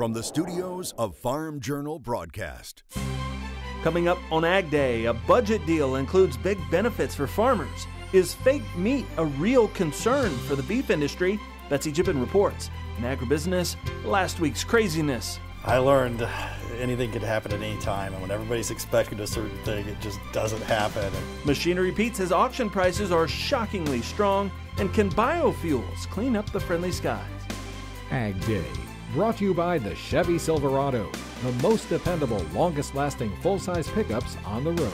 from the studios of Farm Journal Broadcast. Coming up on AgDay, a budget deal includes big benefits for farmers. Is fake meat a real concern for the beef industry? Betsy Gibbon reports. In agribusiness, last week's craziness. I learned anything could happen at any time, and when everybody's expecting a certain thing, it just doesn't happen. Machinery Pete says auction prices are shockingly strong, and can biofuels clean up the friendly skies? AgDay, brought to you by the Chevy Silverado, the most dependable, longest-lasting full-size pickups on the road.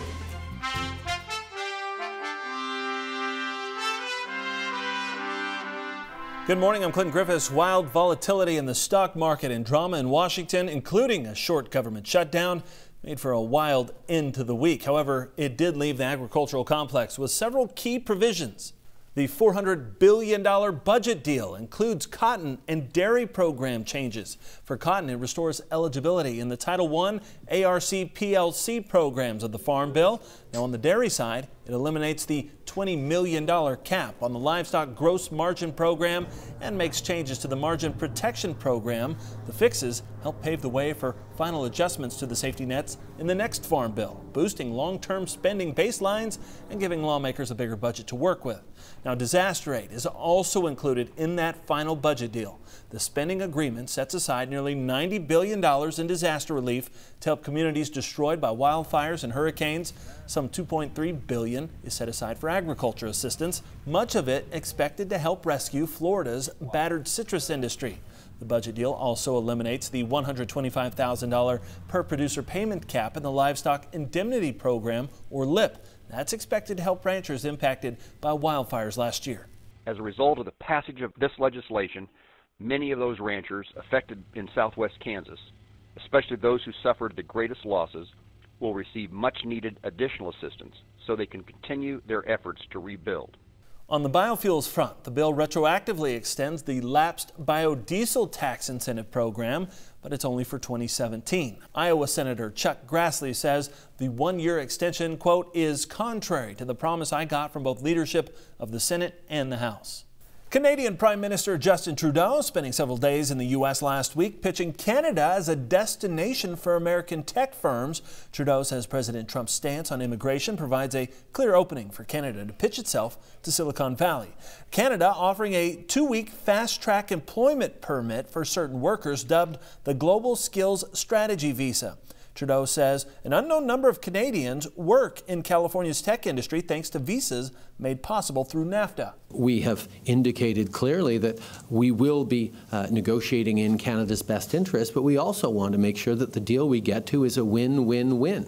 Good morning, I'm Clinton Griffiths. Wild volatility in the stock market and drama in Washington, including a short government shutdown, made for a wild end to the week. However, it did leave the agricultural complex with several key provisions. The $400 billion budget deal includes cotton and dairy program changes. For cotton, it restores eligibility in the Title I ARC PLC programs of the Farm Bill. Now on the dairy side, it eliminates the $20 million cap on the livestock gross margin program and makes changes to the margin protection program. The fixes help pave the way for final adjustments to the safety nets in the next Farm Bill, boosting long-term spending baselines and giving lawmakers a bigger budget to work with. Now, disaster aid is also included in that final budget deal. The spending agreement sets aside nearly $90 billion in disaster relief to help communities destroyed by wildfires and hurricanes. Some $2.3 billion is set aside for agriculture assistance, much of it expected to help rescue Florida's battered citrus industry. The budget deal also eliminates the $125,000 per producer payment cap in the Livestock Indemnity Program, or LIP. That's expected to help ranchers impacted by wildfires last year. As a result of the passage of this legislation, many of those ranchers affected in southwest Kansas, especially those who suffered the greatest losses, will receive much needed additional assistance so they can continue their efforts to rebuild. On the biofuels front, the bill retroactively extends the lapsed biodiesel tax incentive program, but it's only for 2017. Iowa Senator Chuck Grassley says the one-year extension, quote, is contrary to the promise I got from both leadership of the Senate and the House. Canadian Prime Minister Justin Trudeau spending several days in the U.S. last week, pitching Canada as a destination for American tech firms. Trudeau says President Trump's stance on immigration provides a clear opening for Canada to pitch itself to Silicon Valley. Canada offering a 2-week fast-track employment permit for certain workers dubbed the Global Skills Strategy Visa. Trudeau says an unknown number of Canadians work in California's tech industry thanks to visas made possible through NAFTA. We have indicated clearly that we will be negotiating in Canada's best interest, but we also want to make sure that the deal we get to is a win-win-win.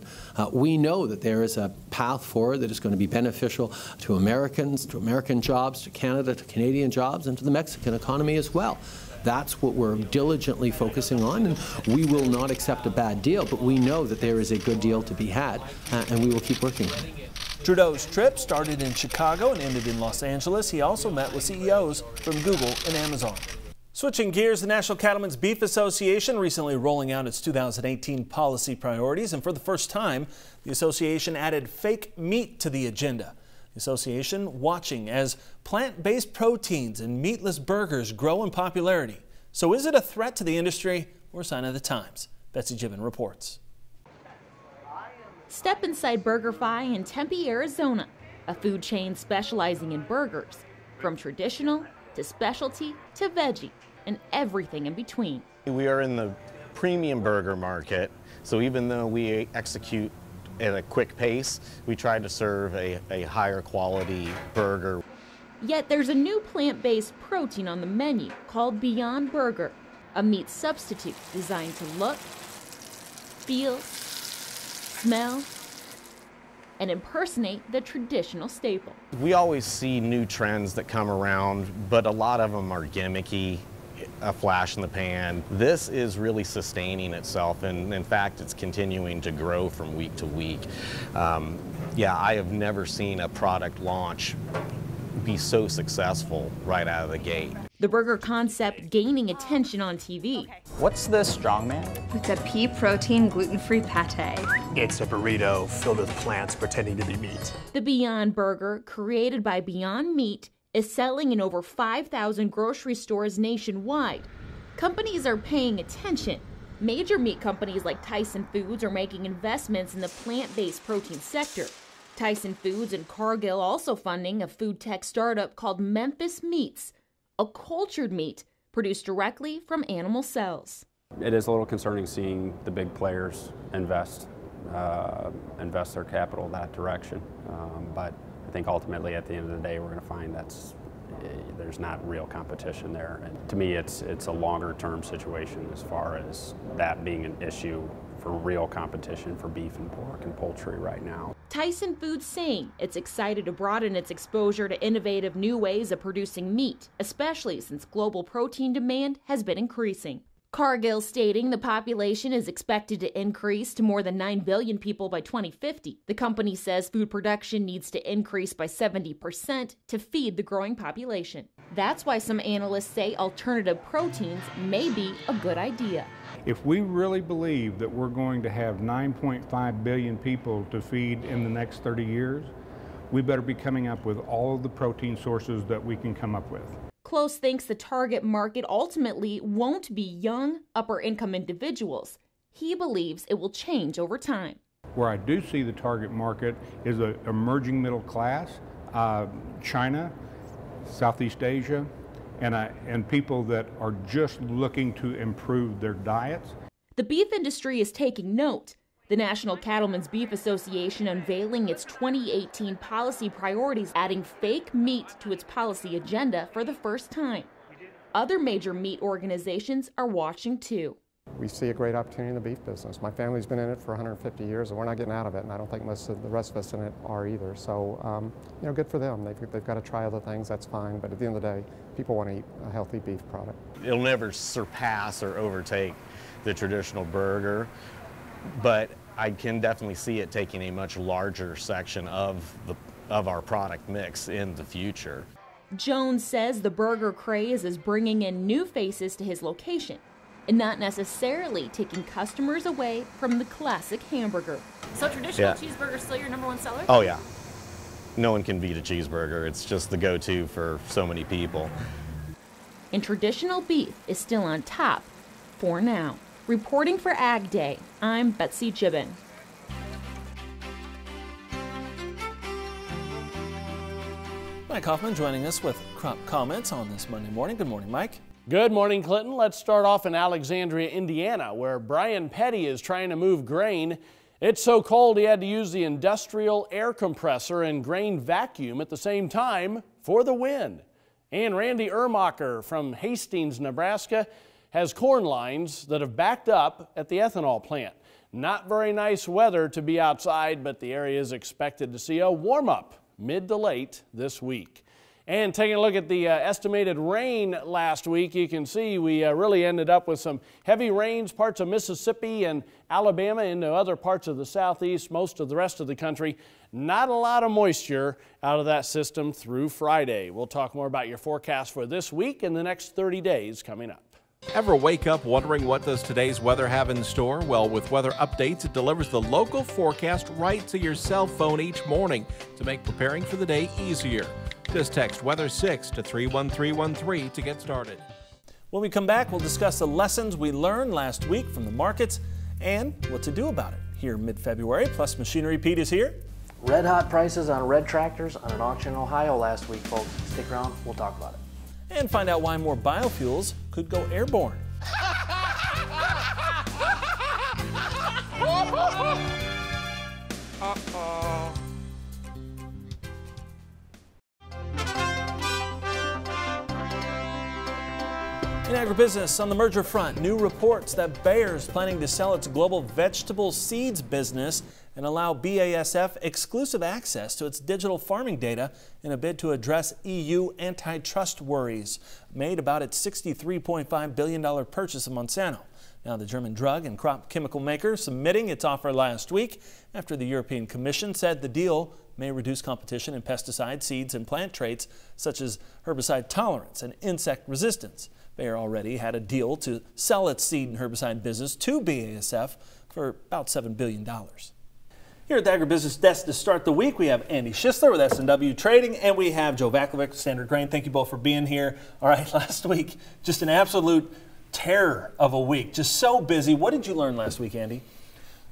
We know that there is a path forward that is going to be beneficial to Americans, to American jobs, to Canada, to Canadian jobs, and to the Mexican economy as well. That's what we're diligently focusing on, and we will not accept a bad deal, but we know that there is a good deal to be had, and we will keep working on it. Trudeau's trip started in Chicago and ended in Los Angeles. He also met with CEOs from Google and Amazon. Switching gears, the National Cattlemen's Beef Association recently rolling out its 2018 policy priorities, and for the first time, the association added fake meat to the agenda. The association watching as plant-based proteins and meatless burgers grow in popularity. So is it a threat to the industry or a sign of the times? Betsy Gibbon reports. Step inside BurgerFi in Tempe, Arizona, a food chain specializing in burgers, from traditional to specialty to veggie and everything in between. We are in the premium burger market, so even though we execute at a quick pace, we try to serve a higher quality burger. Yet there's a new plant-based protein on the menu called Beyond Burger, a meat substitute designed to look, feel, smell, and impersonate the traditional staple. We always see new trends that come around, but a lot of them are gimmicky, a flash in the pan. This is really sustaining itself, and in fact it's continuing to grow from week to week. Yeah, I have never seen a product launch be so successful right out of the gate. The burger concept gaining attention on TV. What's the Strongman? It's a pea protein gluten-free pate. It's a burrito filled with plants pretending to be meat. The Beyond Burger, created by Beyond Meat, is selling in over 5,000 grocery stores nationwide. Companies are paying attention Major meat companies like Tyson Foods are making investments in the plant-based protein sector. Tyson Foods and Cargill also funding a food tech startup called Memphis Meats, a cultured meat produced directly from animal cells. It is a little concerning seeing the big players invest their capital that direction. But I think ultimately at the end of the day we're going to find there's not real competition there. And to me it's a longer term situation as far as that being an issue for real competition for beef and pork and poultry right now. Tyson Foods saying it's excited to broaden its exposure to innovative new ways of producing meat, especially since global protein demand has been increasing. Cargill stating the population is expected to increase to more than 9 billion people by 2050. The company says food production needs to increase by 70% to feed the growing population. That's why some analysts say alternative proteins may be a good idea. If we really believe that we're going to have 9.5 billion people to feed in the next 30 years, we better be coming up with all of the protein sources that we can come up with. Close thinks the target market ultimately won't be young, upper-income individuals. He believes it will change over time. Where I do see the target market is an emerging middle class, China, Southeast Asia, and people that are just looking to improve their diets. The beef industry is taking note. The National Cattlemen's Beef Association unveiling its 2018 policy priorities, adding fake meat to its policy agenda for the first time. Other major meat organizations are watching too. We see a great opportunity in the beef business. My family's been in it for 150 years and we're not getting out of it, and I don't think most of the rest of us in it are either. So, good for them. They've got to try other things, that's fine, but at the end of the day, people want to eat a healthy beef product. It'll never surpass or overtake the traditional burger, but I can definitely see it taking a much larger section of our product mix in the future. Jones says the burger craze is bringing in new faces to his location and not necessarily taking customers away from the classic hamburger. So traditional cheeseburger still your #1 seller? Oh yeah. No one can beat a cheeseburger. It's just the go-to for so many people. And traditional beef is still on top for now. Reporting for AgDay, I'm Betsy Gibbon. Mike Hoffman joining us with crop comments on this Monday morning. Good morning, Mike. Good morning, Clinton. Let's start off in Alexandria, Indiana, where Brian Petty is trying to move grain. It's so cold he had to use the industrial air compressor and grain vacuum at the same time for the win. And Randy Ermacher from Hastings, Nebraska, has corn lines that have backed up at the ethanol plant. Not very nice weather to be outside, but the area is expected to see a warm-up mid to late this week. And taking a look at the estimated rain last week, you can see we really ended up with some heavy rains, parts of Mississippi and Alabama into other parts of the southeast, most of the rest of the country. Not a lot of moisture out of that system through Friday. We'll talk more about your forecast for this week and the next 30 days coming up. Ever wake up wondering what does today's weather have in store? Well, with weather updates, it delivers the local forecast right to your cell phone each morning to make preparing for the day easier. Just text Weather 6 to 31313 to get started. When we come back, we'll discuss the lessons we learned last week from the markets and what to do about it here mid-February. Plus, Machinery Pete is here. Red hot prices on red tractors on an auction in Ohio last week, folks. Stick around, we'll talk about it. And find out why more biofuels could go airborne. In agribusiness, on the merger front, new reports that Bayer is planning to sell its global vegetable seeds business and allow BASF exclusive access to its digital farming data in a bid to address EU antitrust worries made about its $63.5 billion purchase of Monsanto. Now, the German drug and crop chemical maker submitting its offer last week after the European Commission said the deal may reduce competition in pesticide, seeds, and plant traits such as herbicide tolerance and insect resistance. Bayer already had a deal to sell its seed and herbicide business to BASF for about $7 billion. Here at the Agribusiness Desk to start the week, we have Andy Schisler with S&W Trading, and we have Joe Vakovic with Standard Grain. Thank you both for being here. All right, last week, just an absolute terror of a week, just so busy. What did you learn last week, Andy?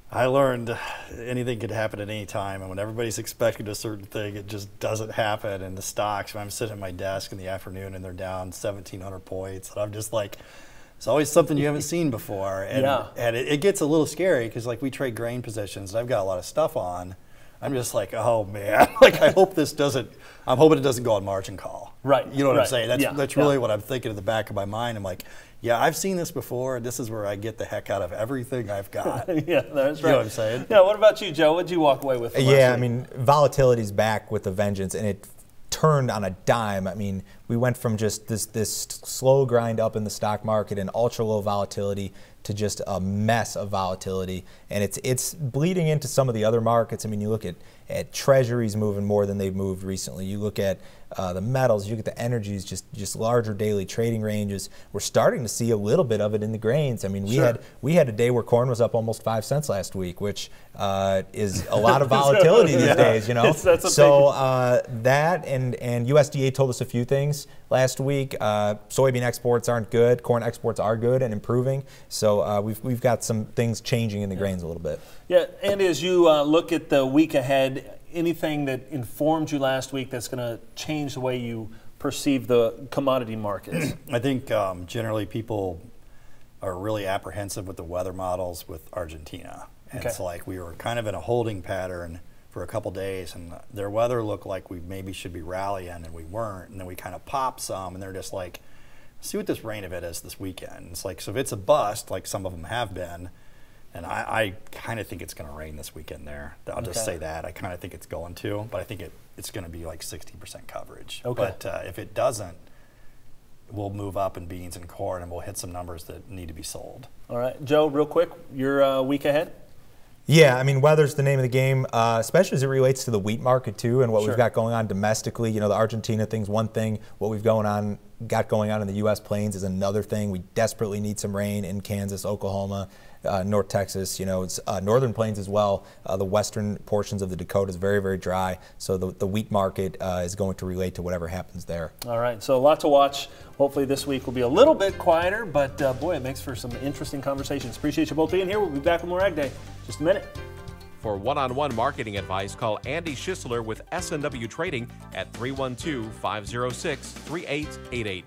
I learned anything could happen at any time, and when everybody's expecting a certain thing, it just doesn't happen. And the stocks, when I'm sitting at my desk in the afternoon and they're down 1,700 points, and I'm just like, it's always something you haven't seen before. And, and it gets a little scary because, like, we trade grain positions, and I've got a lot of stuff on. I'm just like, oh man, like I hope this doesn't. I'm hoping it doesn't go on margin call. Right. You know what I'm saying? That's really what I'm thinking in the back of my mind. I'm like, yeah, I've seen this before. This is where I get the heck out of everything I've got. Yeah, that's right. You know what I'm saying? Yeah. What about you, Joe? What did you walk away with? Yeah, I mean, volatility's back with a vengeance, and it turned on a dime. I mean, we went from just this slow grind up in the stock market and ultra low volatility to just a mess of volatility, and it's bleeding into some of the other markets. I mean, you look at treasuries moving more than they've moved recently. You look at the metals, you look at the energies, just larger daily trading ranges. We're starting to see a little bit of it in the grains. I mean, we had a day where corn was up almost 5 cents last week, which is a lot of volatility these days, you know. So that and USDA told us a few things last week. Soybean exports aren't good. Corn exports are good and improving. So we've got some things changing in the grains a little bit. Yeah, and as you look at the week ahead, anything that informed you last week that's going to change the way you perceive the commodity markets? I think generally people are really apprehensive with the weather models with Argentina. And it's like we were kind of in a holding pattern for a couple days, and their weather looked like we maybe should be rallying, and we weren't. And then we kind of popped some, and they're just like, see what this rain event is this weekend. It's like, so if it's a bust, like some of them have been, and I kind of think it's going to rain this weekend there. I'll just say that. I kind of think it's going to, but I think it's going to be like 60% coverage. Okay. But if it doesn't, we'll move up in beans and corn, and we'll hit some numbers that need to be sold. All right. Joe, real quick, your week ahead? Yeah, I mean, weather's the name of the game, especially as it relates to the wheat market, too, and what we've got going on domestically. You know, the Argentina thing's one thing. What we've got going on in the U.S. plains is another thing. We desperately need some rain in Kansas, Oklahoma, North Texas, you know, it's northern plains as well. The western portions of the Dakotas very, very dry. So the wheat market is going to relate to whatever happens there. All right, so a lot to watch. Hopefully this week will be a little bit quieter, but boy, it makes for some interesting conversations. Appreciate you both being here. We'll be back with more Ag Day in just a minute. For one-on-one marketing advice, call Andy Schisler with S&W Trading at 312-506-3888.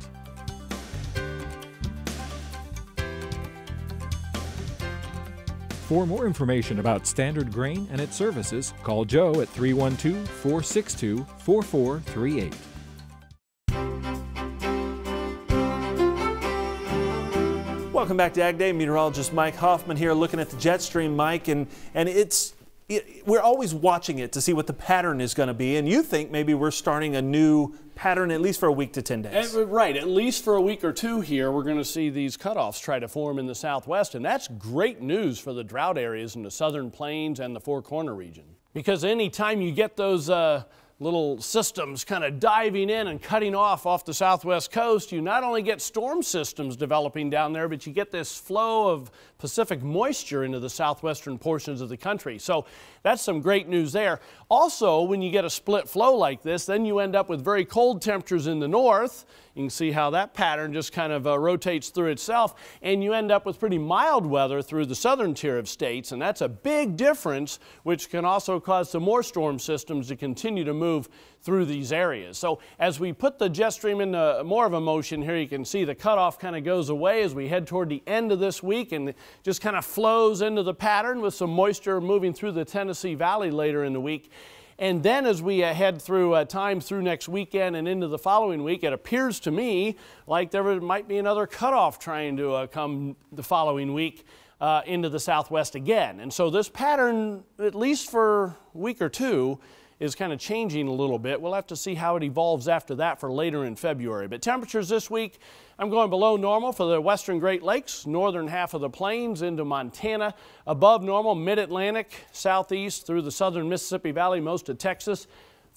For more information about Standard Grain and its services, call Joe at 312-462-4438. Welcome back to Ag Day. Meteorologist Mike Hoffman here looking at the jet stream, Mike, and we're always watching it to see what the pattern is going to be, and you think maybe we're starting a new pattern at least for a week to 10 days. Right, at least for a week or two here, we're going to see these cutoffs try to form in the southwest, and that's great news for the drought areas in the southern plains and the Four Corner region. Because anytime you get those little systems kind of diving in and cutting off the southwest coast, you not only get storm systems developing down there, but you get this flow of Pacific moisture into the southwestern portions of the country. So that's some great news there. Also, when you get a split flow like this, then you end up with very cold temperatures in the north. You can see how that pattern just kind of rotates through itself, and you end up with pretty mild weather through the southern tier of states, and that's a big difference, which can also cause some more storm systems to continue to move through these areas. So as we put the jet stream into more of a motion here, you can see the cutoff kind of goes away as we head toward the end of this week, and it just kind of flows into the pattern with some moisture moving through the Tennessee Valley later in the week. And then as we head through time through next weekend and into the following week, it appears to me like there might be another cutoff trying to come the following week into the southwest again. And so this pattern, at least for a week or two, is kind of changing a little bit. We'll have to see how it evolves after that for later in February. But temperatures this week, I'm going below normal for the western Great Lakes, northern half of the plains into Montana, above normal mid-Atlantic, southeast through the southern Mississippi Valley, most of Texas.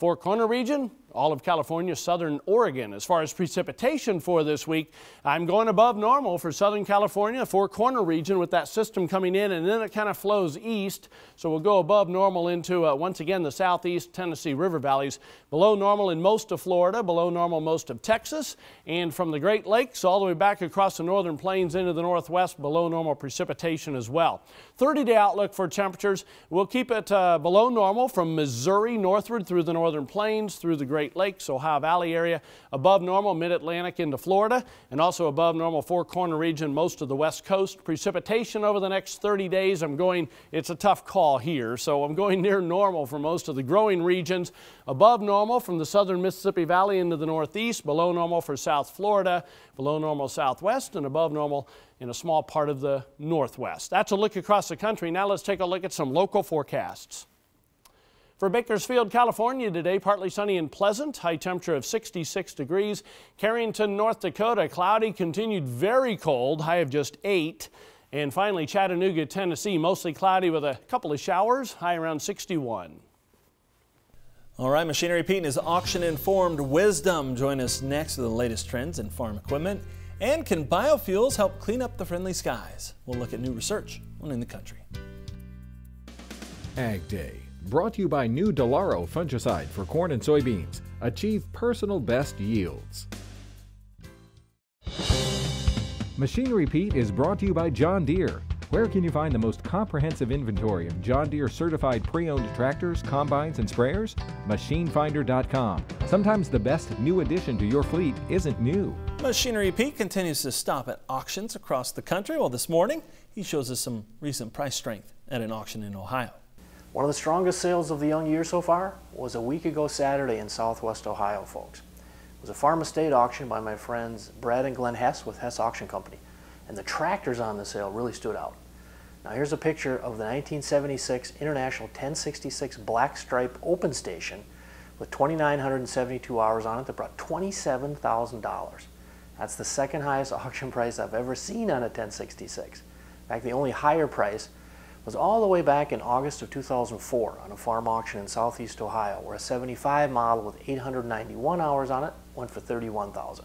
Four Corner region, all of California, southern Oregon. As far as precipitation for this week, I'm going above normal for Southern California, Four Corner region with that system coming in, and then it kind of flows east. So we'll go above normal into, once again, the southeast Tennessee river valleys. Below normal in most of Florida, below normal most of Texas, and from the Great Lakes all the way back across the northern plains into the northwest, below normal precipitation as well. 30-day outlook for temperatures. We'll keep it below normal from Missouri northward through the northern plains, through the Great Lakes, Ohio Valley area, above normal mid-Atlantic into Florida, and also above normal Four Corner region, most of the west coast. Precipitation over the next 30 days, it's a tough call here, so I'm going near normal for most of the growing regions. Above normal from the southern Mississippi Valley into the northeast, below normal for South Florida, below normal southwest, and above normal in a small part of the northwest. That's a look across the country. Now let's take a look at some local forecasts. For Bakersfield, California today, partly sunny and pleasant, high temperature of 66 degrees. Carrington, North Dakota, cloudy, continued very cold, high of just 8. And finally, Chattanooga, Tennessee, mostly cloudy with a couple of showers, high around 61. All right, Machinery Pete and his auction-informed wisdom. Join us next with the latest trends in farm equipment. And can biofuels help clean up the friendly skies? We'll look at new research on In the Country. AgDay, brought to you by new Delaro fungicide for corn and soybeans. Achieve personal best yields. Machinery Pete is brought to you by John Deere. Where can you find the most comprehensive inventory of John Deere certified pre-owned tractors, combines, and sprayers? MachineFinder.com. Sometimes the best new addition to your fleet isn't new. Machinery Pete continues to stop at auctions across the country. Well, this morning, he shows us some recent price strength at an auction in Ohio. One of the strongest sales of the young year so far was a week ago Saturday in Southwest Ohio, folks. It was a farm estate auction by my friends Brad and Glenn Hess with Hess Auction Company, and the tractors on the sale really stood out. Now here's a picture of the 1976 International 1066 Black Stripe Open Station with 2,972 hours on it that brought $27,000. That's the second highest auction price I've ever seen on a 1066. In fact, the only higher price was all the way back in August of 2004 on a farm auction in southeast Ohio, where a 75 model with 891 hours on it went for $31,000.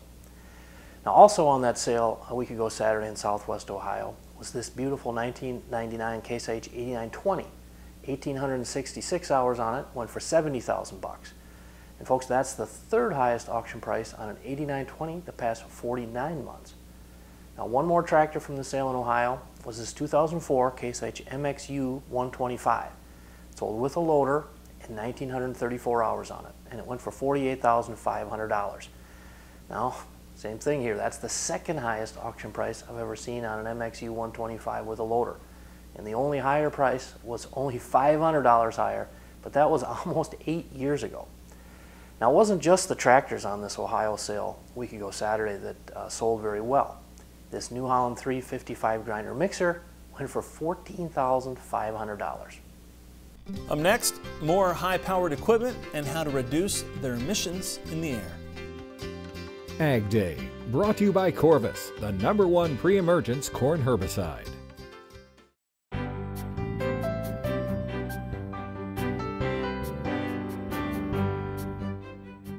Now also on that sale a week ago Saturday in southwest Ohio was this beautiful 1999 Case H 8920. 1,866 hours on it, went for $70,000 bucks. And folks, that's the third highest auction price on an 8920 the past 49 months. Now one more tractor from the sale in Ohio was this 2004 Case H MXU 125. Sold with a loader and 1,934 hours on it, and it went for $48,500. Now, same thing here. That's the second highest auction price I've ever seen on an MXU 125 with a loader. And the only higher price was only $500 higher, but that was almost 8 years ago. Now, it wasn't just the tractors on this Ohio sale a week ago Saturday that sold very well. This New Holland 355 grinder mixer went for $14,500. Up next, more high-powered equipment and how to reduce their emissions in the air. AgDay, brought to you by Corvus, the #1 pre-emergence corn herbicide.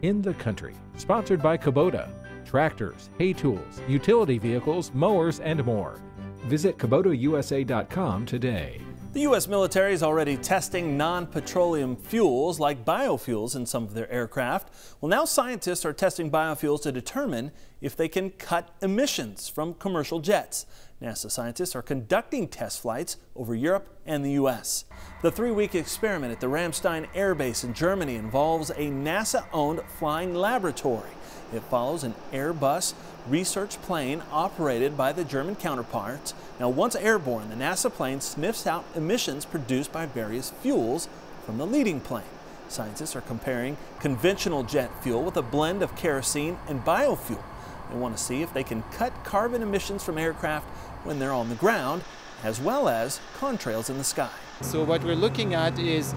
In the Country, sponsored by Kubota. Tractors, hay tools, utility vehicles, mowers, and more. Visit KubotaUSA.com today. The U.S. military is already testing non-petroleum fuels like biofuels in some of their aircraft. Well, now scientists are testing biofuels to determine if they can cut emissions from commercial jets. NASA scientists are conducting test flights over Europe and the U.S. The 3-week experiment at the Ramstein Air Base in Germany involves a NASA-owned flying laboratory. It follows an Airbus research plane operated by the German counterparts. Now, once airborne, the NASA plane sniffs out emissions produced by various fuels from the leading plane. Scientists are comparing conventional jet fuel with a blend of kerosene and biofuel. They want to see if they can cut carbon emissions from aircraft when they're on the ground, as well as contrails in the sky. So what we're looking at is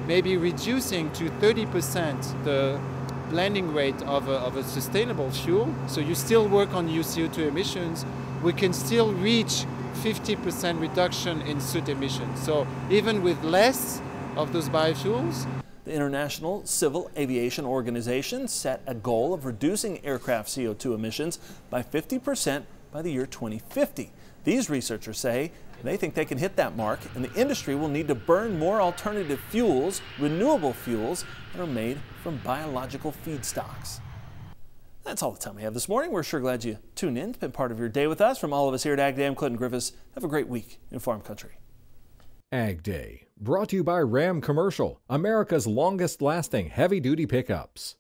maybe reducing to 30% the blending rate of a sustainable fuel. So you still work on your CO2 emissions. We can still reach 50% reduction in soot emissions. So even with less of those biofuels. The International Civil Aviation Organization set a goal of reducing aircraft CO2 emissions by 50% by the year 2050. These researchers say they think they can hit that mark, and the industry will need to burn more alternative fuels, renewable fuels, that are made from biological feedstocks. That's all the time we have this morning. We're sure glad you tuned in. It's been part of your day with us. From all of us here at AgDay, I'm Clinton Griffiths. Have a great week in farm country. AgDay, brought to you by Ram Commercial, America's longest lasting heavy-duty pickups.